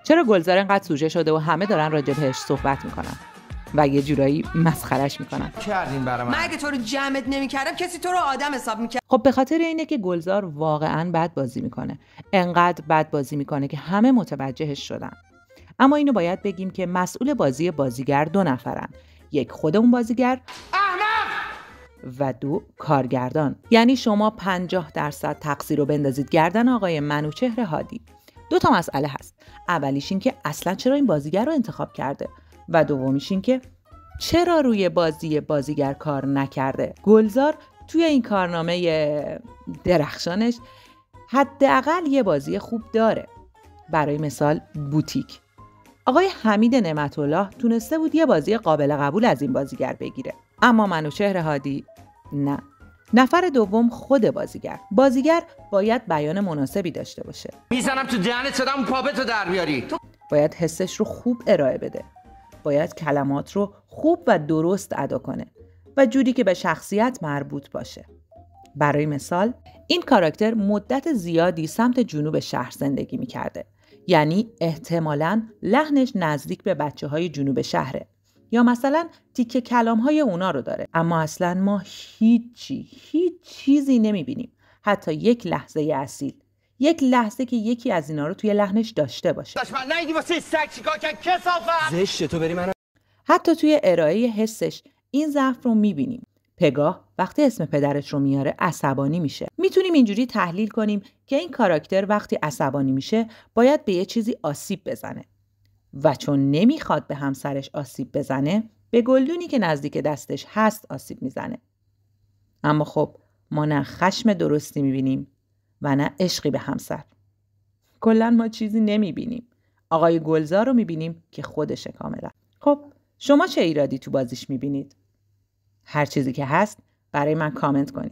چرا گلزار اینقدر سوژه شده و همه دارن راجع بهش صحبت میکنن و یه جورایی مسخرش میکنن؟ کردین برام. من اگه تو رو جمعت نمیکردم کسی تو رو آدم حساب میکرد. خب به خاطر اینه که گلزار واقعا بد بازی میکنه. انقدر بد بازی میکنه که همه متوجهش شدن. اما اینو باید بگیم که مسئول بازی بازیگر 2 نفرن. یک خود اون بازیگر و 2 کارگردان. یعنی شما 50% تقصیر رو بندازید گردن آقای منوچهر هادی. 2 تا مسئله هست. اولیش این که اصلا چرا این بازیگر رو انتخاب کرده و دومیش این که چرا روی بازی بازیگر کار نکرده. گلزار توی این کارنامه درخشانش حداقل یه بازی خوب داره. برای مثال بوتیک. آقای حمید نعمت‌الله تونسته بود یه بازی قابل قبول از این بازیگر بگیره. اما منوچهر هادی نه. نفر دوم خود بازیگر باید بیان مناسبی داشته باشه. میزنم تو دهنت صدام پاپتو در بیاری. باید حسش رو خوب ارائه بده. باید کلمات رو خوب و درست ادا کنه و جوری که به شخصیت مربوط باشه. برای مثال این کاراکتر مدت زیادی سمت جنوب شهر زندگی می‌کرده. یعنی احتمالاً لحنش نزدیک به بچه‌های جنوب شهره. یا مثلا تیکه کلام‌های اونا رو داره. اما اصلاً ما هیچ چیزی نمی‌بینیم. حتی یک لحظه اصیل. یک لحظه که یکی از اینا رو توی لحنش داشته باشه. من نیدی واسه سگ چیکار کرد کثافت. زشته تو بری منو. حتی توی ارائه حسش این ضعف رو می‌بینیم. پگاه وقتی اسم پدرش رو میاره عصبانی میشه. میتونیم اینجوری تحلیل کنیم که این کاراکتر وقتی عصبانی میشه باید به یه چیزی آسیب بزنه و چون نمیخواد به همسرش آسیب بزنه به گلدونی که نزدیک دستش هست آسیب میزنه. اما خب ما نه خشم درستی میبینیم و نه عشقی به همسر. کلا ما چیزی نمیبینیم. آقای گلزار رو میبینیم که خودشه کاملا. خب شما چه ایرادی تو بازیش میبینید؟ هر چیزی که هست برای من کامنت کنید.